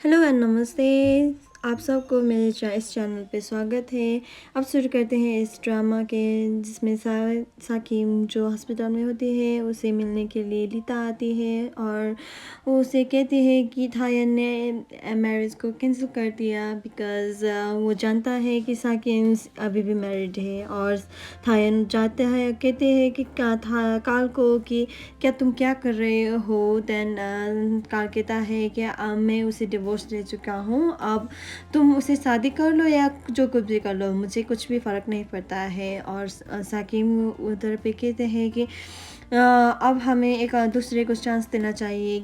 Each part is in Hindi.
हेलो एंड नमस्ते। आप सबको मेरे इस चैनल पे स्वागत है। अब शुरू करते हैं इस ड्रामा के जिसमें साकिम जो हॉस्पिटल में होती है उसे मिलने के लिए लीता आती है और वो उसे कहती है कि थायन ने मैरिज को कैंसिल कर दिया बिकॉज़ वो जानता है कि साकिम अभी भी मैरिड है। और थायन जाता है कहते हैं कि क्या था काल को कि क्या तुम क्या कर रहे हो। देन काल कहता है कि मैं उसे डिवोर्स दे चुका हूँ, अब तुम उसे शादी कर लो या जो कुछ भी कर लो, मुझे कुछ भी फ़र्क नहीं पड़ता है। और साकिम उधर पे कहते हैं कि अब हमें एक दूसरे को चांस देना चाहिए।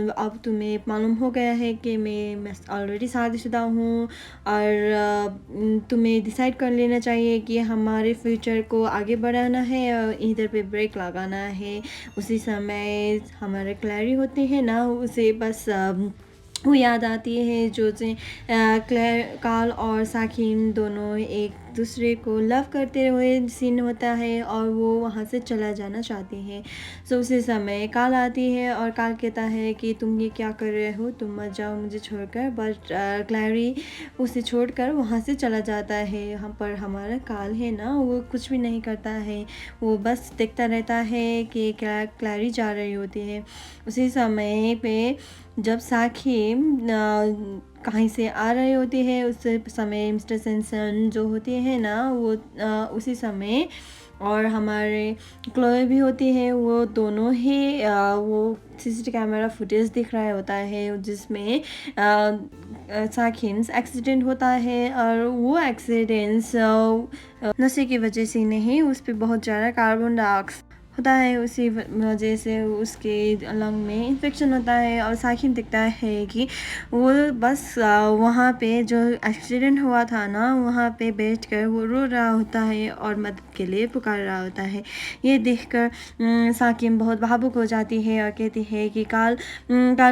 अब तुम्हें मालूम हो गया है कि मैं ऑलरेडी शादीशुदा हूँ और तुम्हें डिसाइड कर लेना चाहिए कि हमारे फ्यूचर को आगे बढ़ाना है और इधर पे ब्रेक लगाना है। उसी समय हमारे क्लैरी होते हैं ना, उसे बस वो याद आती है जो काल और साकिम दोनों एक दूसरे को लव करते हुए सीन होता है और वो वहाँ से चला जाना चाहती है। सो उसी समय काल आती है और काल कहता है कि तुम ये क्या कर रहे हो, तुम मत जाओ मुझे छोड़कर। बट क्लैरी उसे छोड़कर वहाँ से चला जाता है। यहाँ पर हमारा काल है ना, वो कुछ भी नहीं करता है, वो बस देखता रहता है कि क्लैरी जा रही होती है। उसी समय पे जब साकिम कहीं से आ रहे होते हैं उस समय मिस्टर सेंसन जो होते हैं ना वो उसी समय और हमारे क्लोए भी होती है, वो दोनों ही वो सीसीटीवी कैमरा फुटेज दिख रहा होता है जिसमें साकिम्स एक्सीडेंट होता है। और वो एक्सीडेंट्स नशे की वजह से नहीं, उस पर बहुत ज़्यादा कार्बन डाइऑक्साइड होता है, उसी वजह से उसके लंग में इन्फेक्शन होता है। और साकिम दिखता है कि वो बस वहाँ पे जो एक्सीडेंट हुआ था ना वहाँ पे बैठकर वो रो रहा होता है और मदद के लिए पुकार रहा होता है। ये देखकर साकिम बहुत भावुक हो जाती है और कहती है कि काल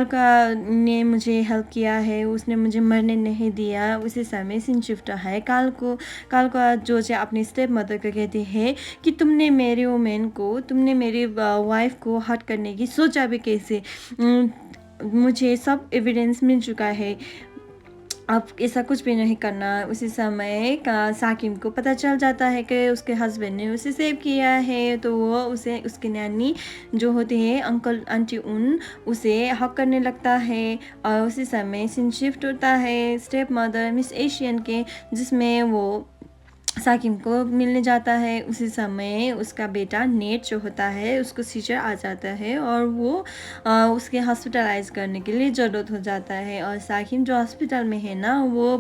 का ने मुझे हेल्प किया है, उसने मुझे मरने नहीं दिया। उसी समय सीन शिफ्ट है काल का जो अपनी स्टेप मदर को कहती है कि तुमने मेरी वुमेन को, तुमने मेरी वाइफ को हर्ट करने की सोचा भी कैसे, मुझे सब एविडेंस मिल चुका है, अब ऐसा कुछ भी नहीं करना। उसी समय का साकिम को पता चल जाता है कि उसके हस्बैंड ने उसे सेव किया है, तो वो उसे उसकी नैनी जो होती है अंकल आंटी उसे हक करने लगता है। और उसी समय सीन शिफ्ट होता है स्टेप मदर मिस एशियन के, जिसमें वो साकिम को मिलने जाता है। उसी समय उसका बेटा नेट जो होता है उसको सीजर आ जाता है और वो उसके हॉस्पिटलाइज करने के लिए ज़रूरत हो जाता है। और साकिम जो हॉस्पिटल में है ना वो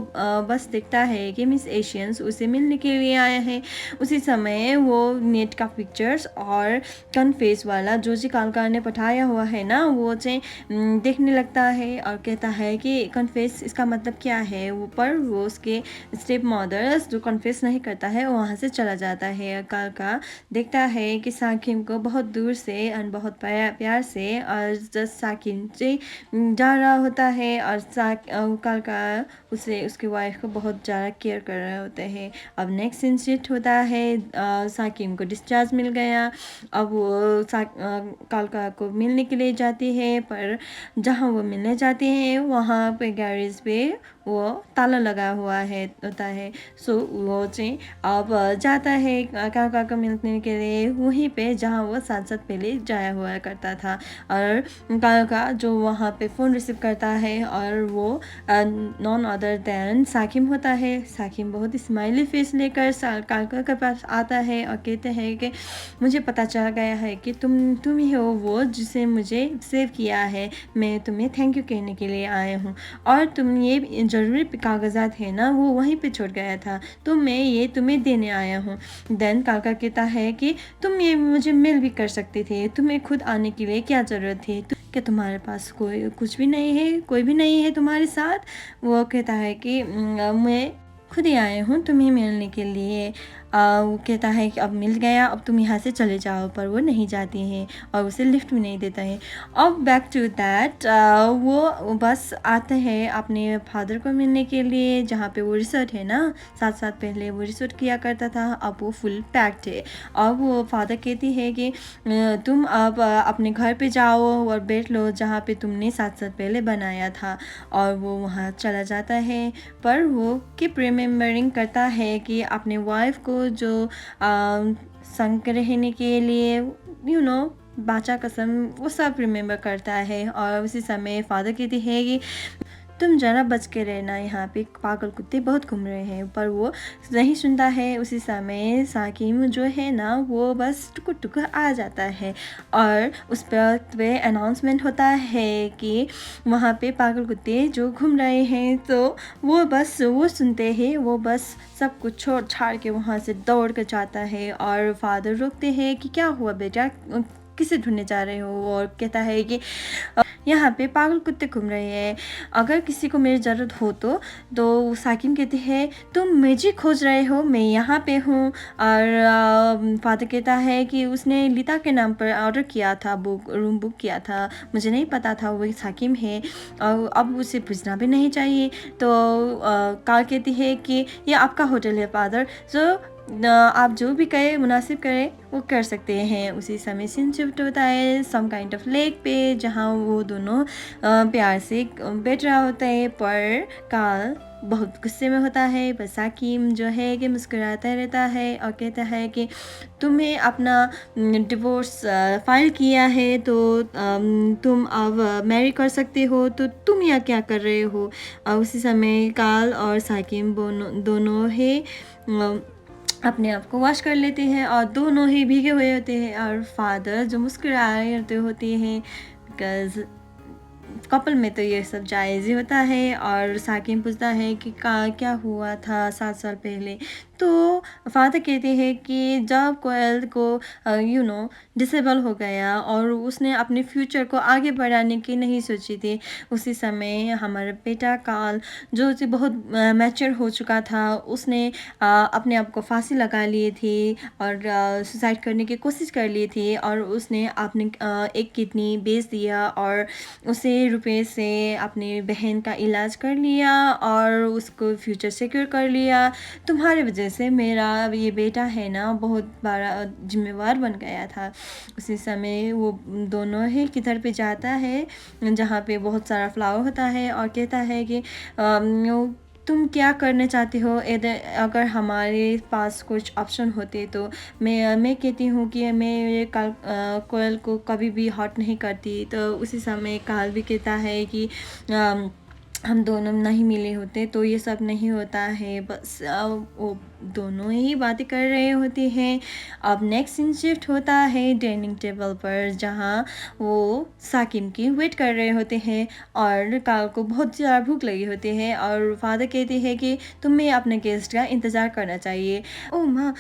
बस देखता है कि मिस एशियंस उसे मिलने के लिए आया है। उसी समय वो नेट का पिक्चर्स और कन्फेस वाला जो जी कालका ने पठाया हुआ है ना वो देखने लगता है और कहता है कि कन्फेस इसका मतलब क्या है। वो पर वो उसके स्टेप मदर्स जो कन्फेस नहीं करता है वहाँ से चला जाता है। कालका देखता है कि साकिम को बहुत दूर से और बहुत प्यार से और जब साकिम से जा रहा होता है और कालका उसे उसकी वाइफ को बहुत ज़्यादा केयर कर रहे होते हैं। अब नेक्स्ट सीन शिफ्ट होता है, साकिम को डिस्चार्ज मिल गया। अब वो कालका को मिलने के लिए जाती है, पर जहाँ वो मिलने जाती है वहाँ पे गैरेज पे वो ताला लगा हुआ होता है। सो वो अब जाता है काका को मिलने के लिए वहीं पे जहाँ वो साथ साथ पहले जाया हुआ करता था। और काका जो वहाँ पे फ़ोन रिसीव करता है और वो नॉन अदर दैन साकिम होता है। साकिम बहुत स्माइली फेस लेकर काका के पास आता है और कहते हैं कि मुझे पता चल गया है कि तुम ही हो वो जिसे मुझे सेव किया है, मैं तुम्हें थैंक यू कहने के लिए आया हूँ। और तुम ये ज़रूरी कागजात है ना वो वहीं पे छोड़ गया था, तो मैं ये तुम्हें देने आया हूँ। देन काका कहता है कि तुम ये मुझे मेल भी कर सकते थे, तुम्हें खुद आने के लिए क्या ज़रूरत थी, क्या तुम्हारे पास कोई कुछ भी नहीं है, कोई भी नहीं है तुम्हारे साथ। वो कहता है कि मैं खुद ही आया हूँ तुम्हें मिलने के लिए। वो कहता है कि अब मिल गया, अब तुम यहाँ से चले जाओ, पर वो नहीं जाती है और उसे लिफ्ट भी नहीं देता है। अब बैक टू दैट, वो बस आते हैं अपने फादर को मिलने के लिए, जहाँ पे वो रिसोर्ट है ना, 7 साल पहले वो रिसोर्ट किया करता था, अब वो फुल पैक्ड है। अब वो फादर कहती है कि तुम अब अपने घर पे जाओ और बैठ लो जहाँ पे तुमने 7 साल पहले बनाया था। और वो वहाँ चला जाता है, पर वो कीप रिमेम्बरिंग करता है कि अपने वाइफ को जो संग रहने के लिए बाचा कसम, वो सब रिमेम्बर करता है। और उसी समय फादर कहती है कि तुम जरा बच के रहना, यहाँ पे पागल कुत्ते बहुत घूम रहे हैं, पर वो नहीं सुनता है। उसी समय साकिम जो है ना, वो बस टुकुर टुकुर आ जाता है और उस पे अनाउंसमेंट होता है कि वहाँ पे पागल कुत्ते जो घूम रहे हैं। तो वो सुनते हैं, वो बस सब कुछ छोड़ छाड़ के वहाँ से दौड़ कर जाता है। और फादर रोकते हैं कि क्या हुआ बेटा, किसे ढूंढने जा रहे हो? और कहता है कि यहाँ पे पागल कुत्ते घूम रहे हैं, अगर किसी को मेरी ज़रूरत हो तो साकिम कहते हैं तुम मैजिक खोज रहे हो, मैं यहाँ पे हूँ। और फादर कहता है कि उसने लीता के नाम पर ऑर्डर किया था, रूम बुक किया था, मुझे नहीं पता था वही साकिम है और अब उसे पूछना भी नहीं चाहिए। तो कार कहती है कि ये आपका होटल है फादर, आप जो भी करें मुनासिब करें वो कर सकते हैं। उसी समय सीन शिफ्ट होता है सम काइंड ऑफ लेक पे, जहाँ वो दोनों प्यार से बैठ रहा होता है। पर काल बहुत गुस्से में होता है, पर साकिम जो है कि मुस्कुराता रहता है और कहता है कि तुम्हें अपना डिवोर्स फाइल किया है तो तुम अब मैरी कर सकते हो, तो तुम यहाँ क्या कर रहे हो? उसी समय काल और साकिम दोनों ही अपने आप को वॉश कर लेते हैं और दोनों ही भीगे हुए होते हैं। और फादर जो मुस्कुराए होते हैं, बिकॉज कपल में तो ये सब जायज़ ही होता है। और साकिम पूछता है कि क्या हुआ था 7 साल पहले? तो फादर कहते हैं कि जब कोयल को डिसेबल हो गया और उसने अपने फ्यूचर को आगे बढ़ाने की नहीं सोची थी, उसी समय हमारा बेटा काल जो बहुत मैच्योर हो चुका था, उसने अपने आप को फांसी लगा लिए थी और सुसाइड करने की कोशिश कर ली थी। और उसने अपने एक किडनी बेच दिया और उसे रुपए से अपनी बहन का इलाज कर लिया और उसको फ्यूचर सिक्योर कर लिया। तुम्हारे वजह से मेरा ये बेटा है ना बहुत बड़ा जिम्मेवार बन गया था। उसी समय वो दोनों ही किधर पे जाता है जहाँ पे बहुत सारा फ्लावर होता है और कहता है कि तुम क्या करना चाहते हो? अगर हमारे पास कुछ ऑप्शन होते तो मैं कहती हूँ कि मैं कोयल को कभी भी हर्ट नहीं करती। तो उसी समय काल भी कहता है कि हम दोनों नहीं मिले होते तो ये सब नहीं होता है। बस वो दोनों ही बातें कर रहे होते हैं। अब नेक्स्ट सीन शिफ्ट होता है डाइनिंग टेबल पर, जहाँ वो साकिम की वेट कर रहे होते हैं और काल को बहुत ज़्यादा भूख लगी होती है। और फादर कहते हैं कि तुम्हें अपने गेस्ट का इंतज़ार करना चाहिए। ओह माँ,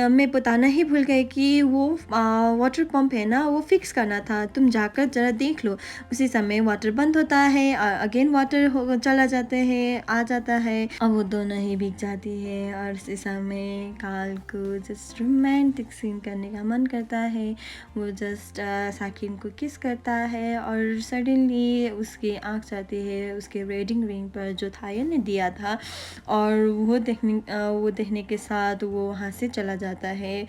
मैं बताना ही भूल गई कि वो वाटर पंप है ना, वो फिक्स करना था, तुम जाकर ज़रा देख लो। उसी समय वाटर बंद होता है और अगेन वाटर चला जाते हैं, आ जाता है। अब वो दोनों ही भीग जाती है और इस समय काल को जस्ट रोमांटिक सीन करने का मन करता है। वो जस्ट साकिम को किस करता है और सडनली उसकी आँख जाती है उसके वेडिंग रिंग पर जो थायन ने दिया था, और वो देखने के साथ वो वहाँ से चला जाता है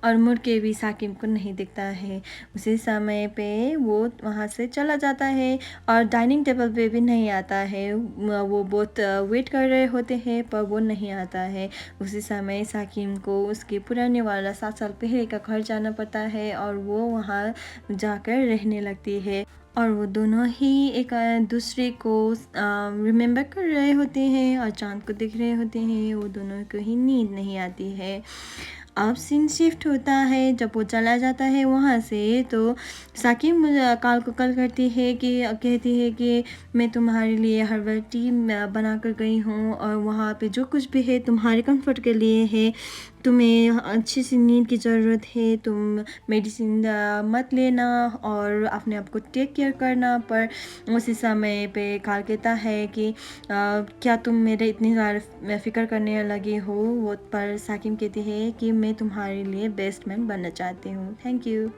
और मुड़ के भी साकिम को नहीं दिखता है। उसी समय पे वो वहाँ से चला जाता है और डाइनिंग टेबल पे भी नहीं आता है। वो बहुत वेट कर रहे होते हैं पर वो नहीं आता है। उसी समय साकिम को उसके पुराने वाला 7 साल पहले का घर जाना पड़ता है और वो वहाँ जाकर रहने लगती है। और वो दोनों ही एक दूसरे को रिमेम्बर कर रहे होते हैं और चाँद को देख रहे होते हैं। वो दोनों को ही नींद नहीं आती है। अब सीन शिफ्ट होता है, जब वो चला जाता है वहाँ से, तो साकिब काल को कॉल करती है कि कहती है कि मैं तुम्हारे लिए हर्बल टी बना कर गई हूँ और वहाँ पे जो कुछ भी है तुम्हारे कंफर्ट के लिए है। तुम्हें अच्छी सी नींद की ज़रूरत है, तुम मेडिसिन मत लेना और अपने आप को टेक केयर करना। पर उसी समय पे काल कहता है कि क्या तुम मेरे इतनी ज़्यादा फ़िक्र करने लगे हो। वो पर साकिब कहती है कि मैं तुम्हारे लिए बेस्ट मैन बनना चाहती हूँ। Thank you.